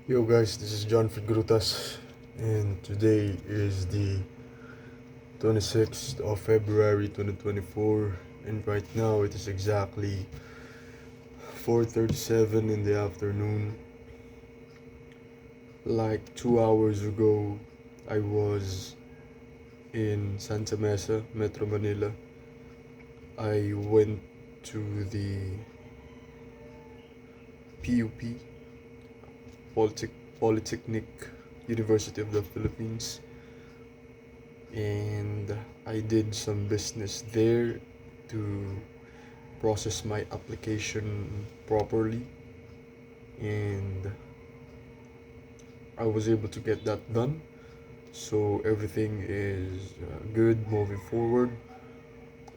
Yo guys, this is John Grutas, and today is the 26th of February 2024, and right now it is exactly 4:37 in the afternoon. Like 2 hours ago, I was in Santa Mesa, Metro Manila. I went to the PUP, Polytechnic University of the Philippines, and I did some business there to process my application properly, and I was able to get that done. So everything is good moving forward.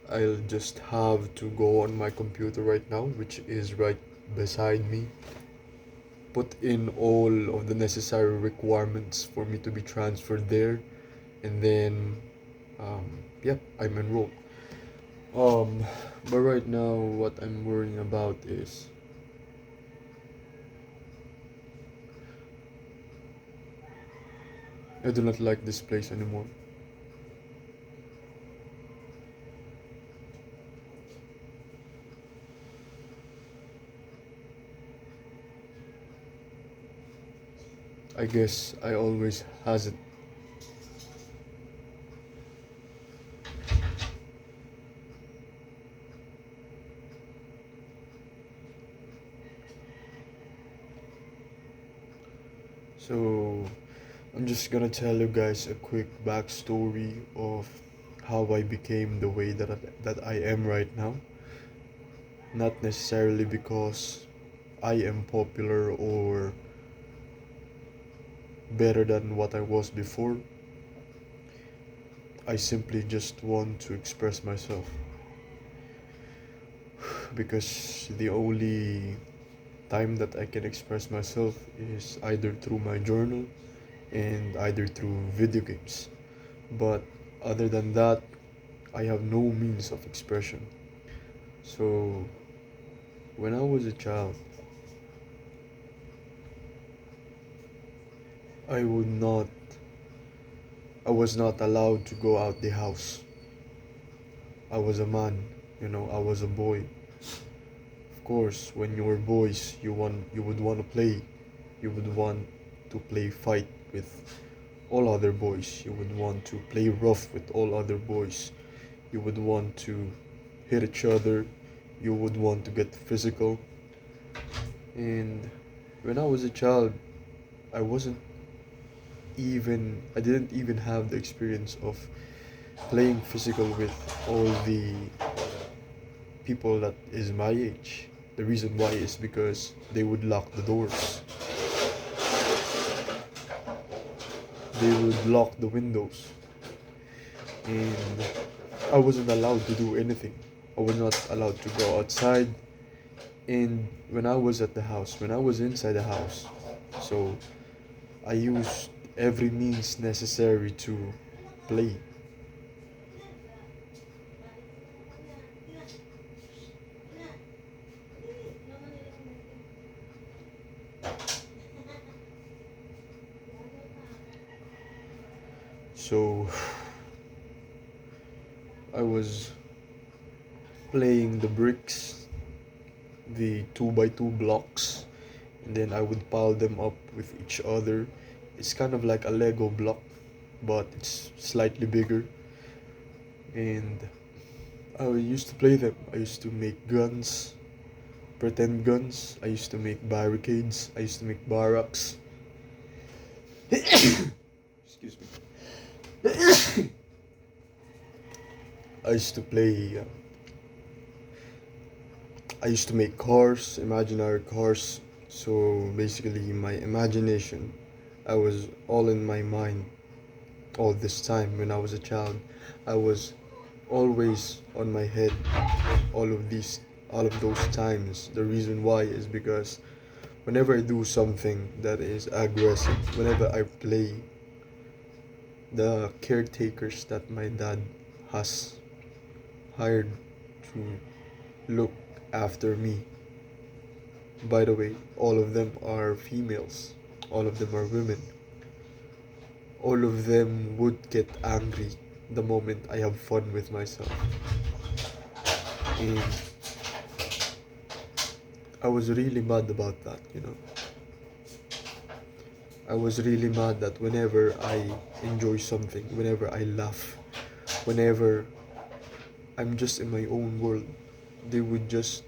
I'll just have to go on my computer right now, which is right beside me, put in all of the necessary requirements for me to be transferred there, and then, yep, I'm enrolled. Um, but right now, what I'm worrying about is I do not like this place anymore. I guess I always has it. So I'm just gonna tell you guys a quick backstory of how I became the way that I am right now. Not necessarily because I am popular or better than what I was before. I simply just want to express myself because the only time that I can express myself is either through my journal and either through video games. But other than that, I have no means of expression. So when I was a child, I would not I was not allowed to go out the house. I was a man, I was a boy. Of course, when you were boys, you would want to play. You would want to play fight with all other boys. You would want to play rough with all other boys. You would want to hit each other. You would want to get physical. And when I was a child, I didn't even have the experience of playing physical with all the people that is my age. The reason why is because they would lock the doors. They would lock the windows. And I wasn't allowed to do anything. I was not allowed to go outside. And when I was inside the house, so I used every means necessary to play. So I was playing the bricks, the 2 by 2 blocks, and then I would pile them up with each other. It's kind of like a Lego block, but it's slightly bigger. And I used to play them. I used to make guns, pretend guns. I used to make barricades. I used to make barracks. Excuse me. I used to play. I used to make cars, imaginary cars. So basically, my imagination, I was all in my mind all this time when I was a child. I was always on my head all of these all of those times. The reason why is because whenever I do something that is aggressive, whenever I play, the caretakers that my dad has hired to look after me, by the way, all of them are females. All of them are women. All of them would get angry the moment I have fun with myself. And I was really mad about that, you know. I was really mad that whenever I enjoy something, whenever I laugh, whenever I'm just in my own world, they would just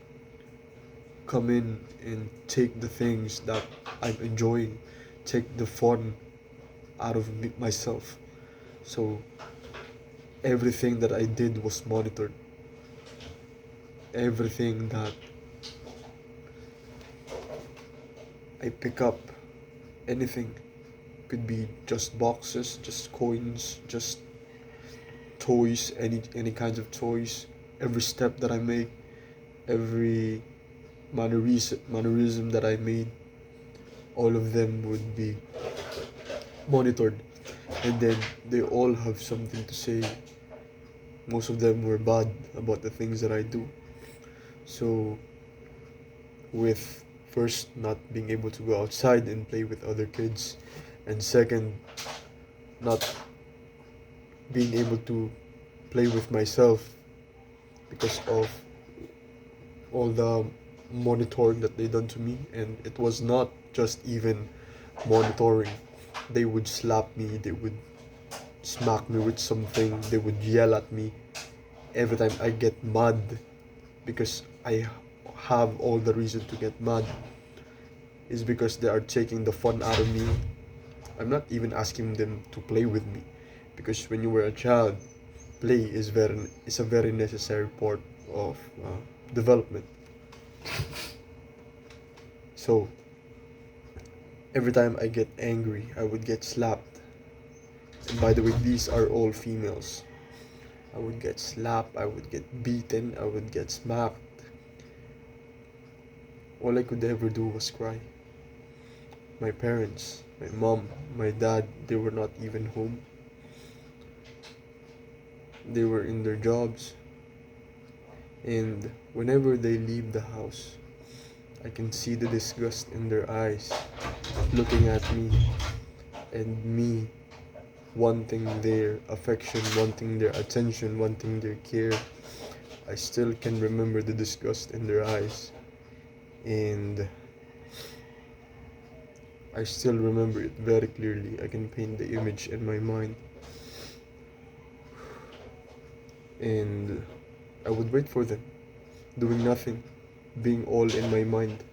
come in and take the things that I'm enjoying, take the fun out of myself. So everything that I did was monitored. Everything that I pick up, anything, could be just boxes, just coins, just toys, any kinds of toys. Every step that I make, every mannerism that I made, all of them would be monitored, and then they all have something to say. Most of them were bad about the things that I do. So with first not being able to go outside and play with other kids, and second not being able to play with myself because of all the monitoring that they done to me. And it was not just even monitoring. They would slap me, they would smack me with something, they would yell at me every time I get mad, because I have all the reason to get mad is because they are taking the fun out of me. I'm not even asking them to play with me, because when you were a child, play is a very necessary part of development. So every time I get angry, I would get slapped. And by the way, these are all females. I would get slapped, I would get beaten, I would get smacked. All I could ever do was cry. My parents, my mom, my dad, they were not even home. They were in their jobs. And whenever they leave the house, I can see the disgust in their eyes, looking at me, and me wanting their affection, wanting their attention, wanting their care. I still can remember the disgust in their eyes, and I still remember it very clearly. I can paint the image in my mind. And I would wait for them, doing nothing, being all in my mind.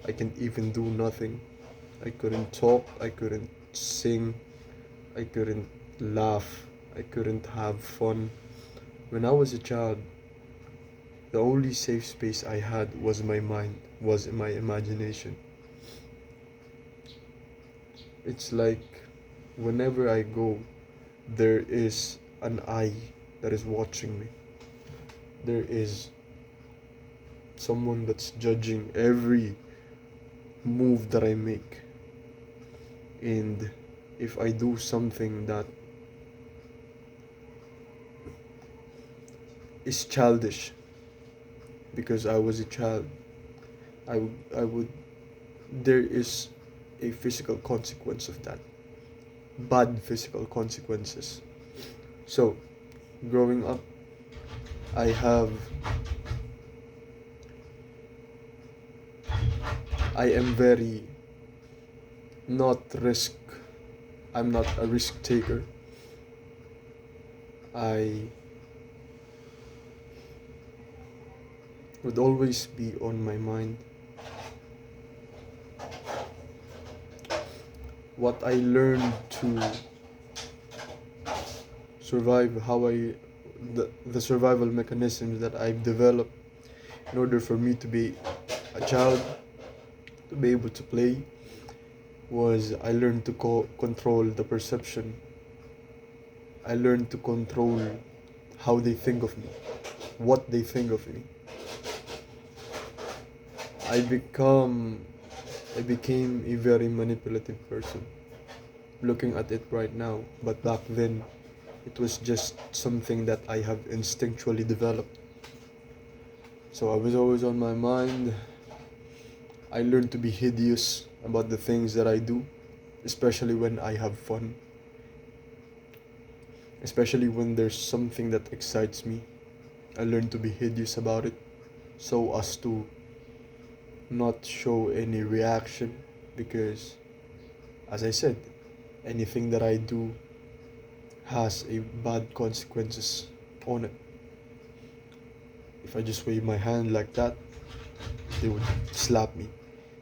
I can't even do nothing. I couldn't talk, I couldn't sing, I couldn't laugh, I couldn't have fun. When I was a child, the only safe space I had was my mind, was in my imagination. It's like whenever I go, there is an eye that is watching me. There is someone that's judging every move that I make. And if I do something that is childish, because I was a child, I would, there is a physical consequence of that. Bad physical consequences. So, growing up, I have, I am very not risk, I'm not a risk taker. I would always be on my mind. What I learned to survive, the survival mechanisms that I've developed in order for me to be a child, to be able to play, was I learned to control the perception. I learned to control how they think of me, what they think of me. I become I became a very manipulative person, looking at it right now, but back then it was just something that I have instinctually developed. So I was always on my mind. I learned to be hideous about the things that I do. especially when I have fun, especially when there's something that excites me. I learn to be hideous about it so as to not show any reaction because, as I said, anything that I do has a bad consequences on it. If I just wave my hand like that, they would slap me.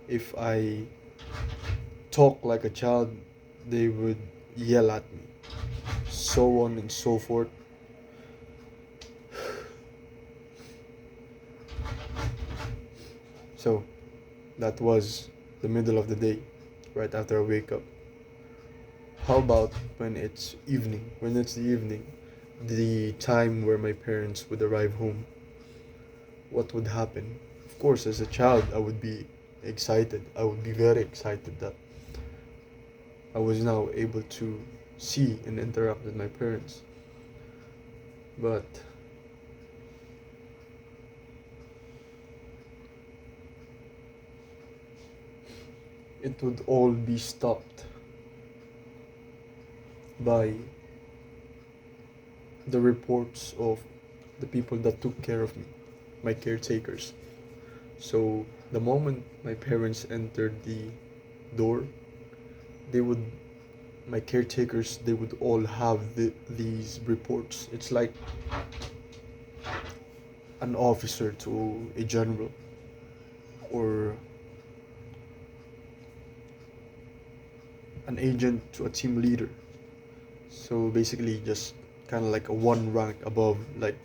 If I talk like a child, they would yell at me. So on and so forth. So that was the middle of the day, right after I wake up. How about when it's evening? When it's the evening, the time where my parents would arrive home, what would happen? Of course, as a child, I would be excited. I would be very excited that I was now able to see and interact with my parents. But it would all be stopped by the reports of the people that took care of me, my caretakers. So the moment my parents entered the door, they would, my caretakers, they would all have these reports. It's like an officer to a general, or an agent to a team leader. So basically, just kind of like a one rank above, like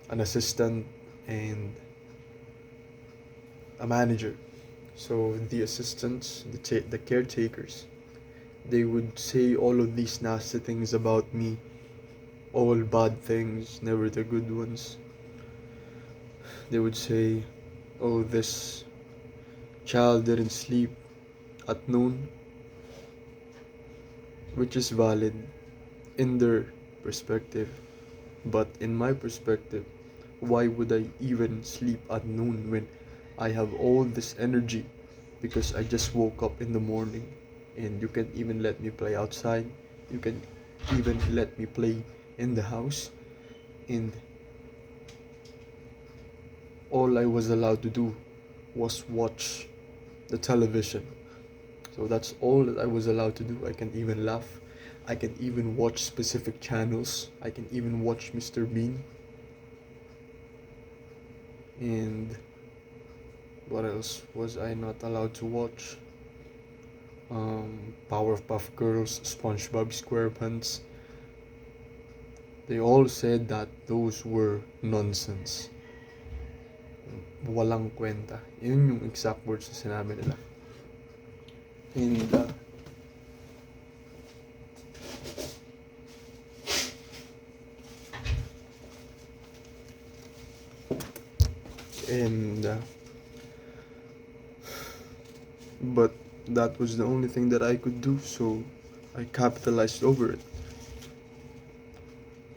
an assistant and a manager. So the assistants, the caretakers, they would say all of these nasty things about me, all bad things, never the good ones. They would say, oh, this child didn't sleep at noon, which is valid in their perspective. But in my perspective, why would I even sleep at noon when I have all this energy? Because I just woke up in the morning, and you can even let me play outside. You can even let me play in the house, and all I was allowed to do was watch the television. So that's all that I was allowed to do. I can even laugh. I can even watch specific channels. I can even watch Mr. Bean. And what else was I not allowed to watch? Powerpuff Girls, SpongeBob SquarePants. They all said that those were nonsense. Walang kwenta. Yun yung exact words na sinabi nila. And but that was the only thing that I could do, so I capitalized over it.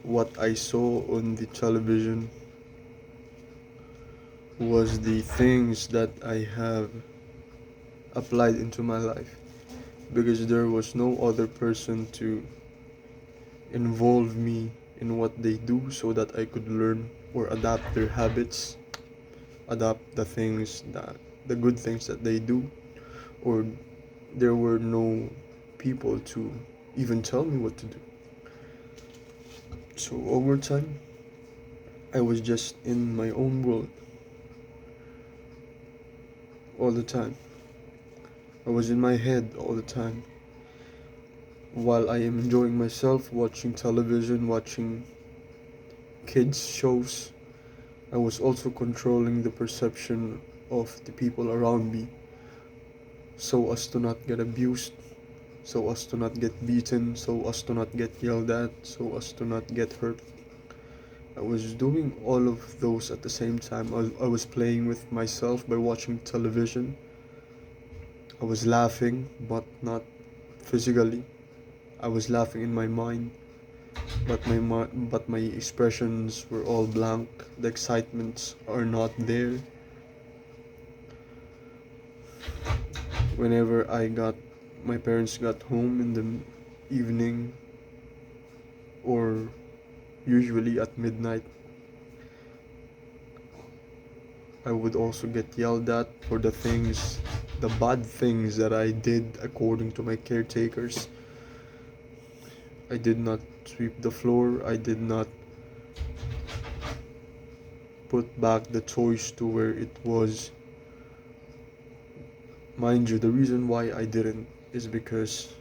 What I saw on the television was the things that I have applied into my life, because there was no other person to involve me in what they do so that I could learn or adapt their habits, adapt the good things that they do, or there were no people to even tell me what to do. So over time, I was just in my own world all the time. I was in my head all the time. While I am enjoying myself watching television, watching kids shows, I was also controlling the perception of the people around me so as to not get abused, so as to not get beaten, so as to not get yelled at, so as to not get hurt. I was doing all of those at the same time. I was playing with myself by watching television. I was laughing, but not physically. I was laughing in my mind, but my expressions were all blank. The excitements are not there. Whenever my parents got home in the evening, or usually at midnight, I would also get yelled at for the bad things that I did according to my caretakers. I did not sweep the floor, I did not put back the toys to where it was. Mind you, the reason why I didn't is because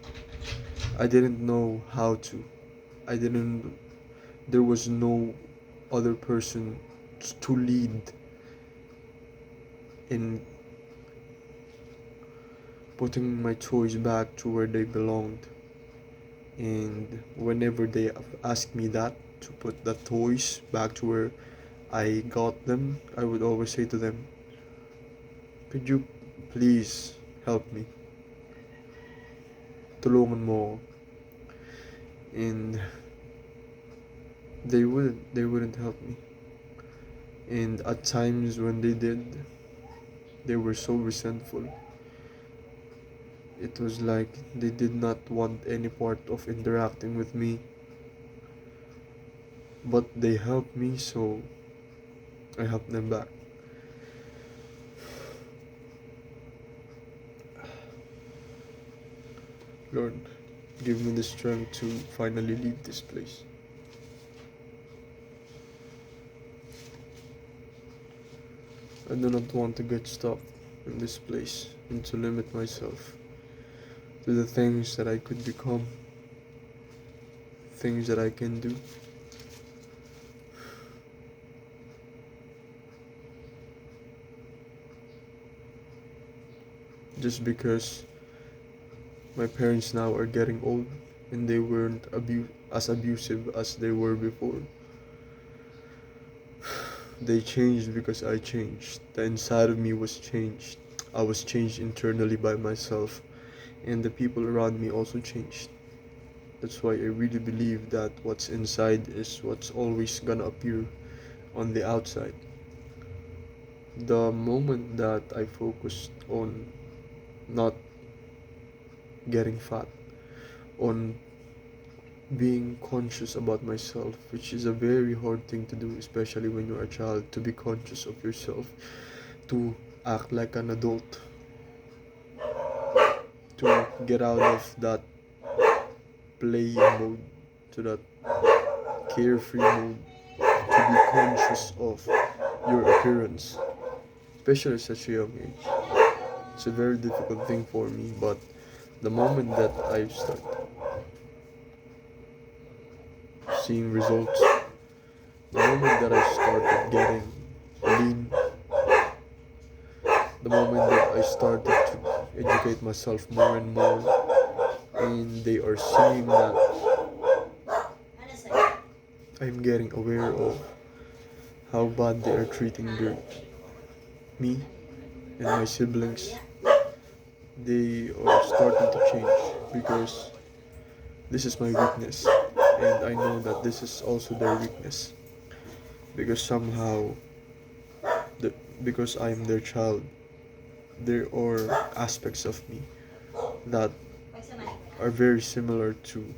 I didn't know how to. I didn't, there was no other person to lead in putting my toys back to where they belonged. And whenever they asked me that, to put the toys back to where I got them, I would always say to them, could you please help me? Tulungan mo ako. And they wouldn't help me. And at times when they did, they were so resentful. It was like they did not want any part of interacting with me. But they helped me, so I helped them back. Lord, give me the strength to finally leave this place. I do not want to get stuck in this place and to limit myself to the things that I could become, things that I can do. Just because my parents now are getting old and they weren't as abusive as they were before. They changed because I changed. The inside of me was changed. I was changed internally by myself, and the people around me also changed. That's why I really believe that what's inside is what's always gonna appear on the outside. The moment that I focused on not getting fat, on being conscious about myself, which is a very hard thing to do, especially when you're a child, to be conscious of yourself, to act like an adult, to get out of that playing mode to that carefree mode, to be conscious of your appearance, especially at such a young age. It's a very difficult thing for me, but the moment that I start seeing results, the moment that I started getting lean, the moment that I started to educate myself more and more, and they are seeing that I'm getting aware of how bad they are treating me and my siblings, they are starting to change because this is my weakness, and I know that this is also their weakness, because somehow, because I am their child, there are aspects of me that are very similar to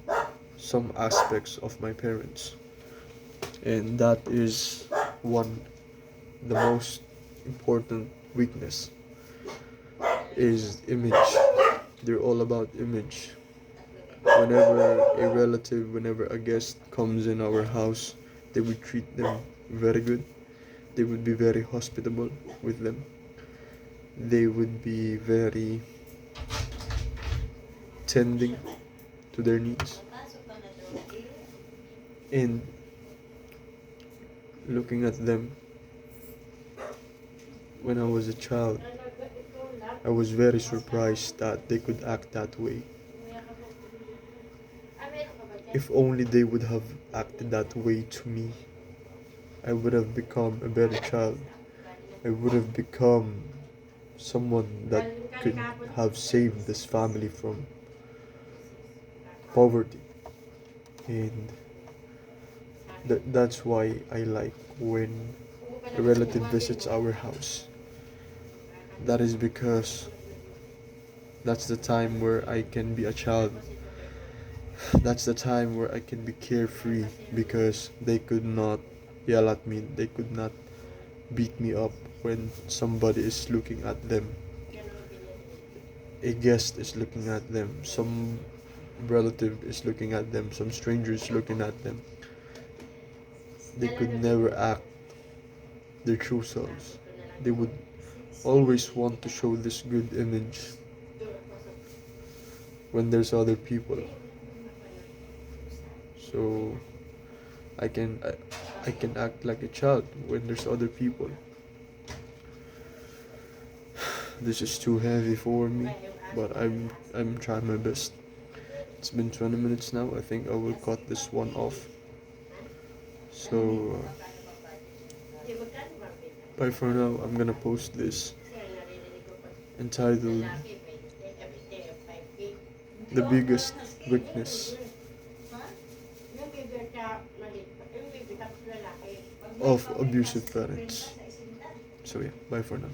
some aspects of my parents, and that is one, the most important weakness is image. They're all about image. Whenever a guest comes in our house, they would treat them very good. They would be very hospitable with them. They would be very tending to their needs. And looking at them when I was a child, I was very surprised that they could act that way. If only they would have acted that way to me, I would have become a better child. I would have become someone that could have saved this family from poverty. And that's why I like when a relative visits our house. That is because That's the time where I can be a child. That's the time where I can be carefree because they could not yell at me, they could not beat me up when somebody is looking at them. A guest is looking at them, some relative is looking at them, some stranger is looking at them. They could never act their true selves. They would always want to show this good image when there's other people. So I can I, I can act like a child when there's other people. This is too heavy for me, but I'm trying my best. It's been 20 minutes now. I think I will cut this one off. So bye for now. I'm gonna post this entitled "The Biggest Weakness of Abusive Parents." So yeah, bye for now.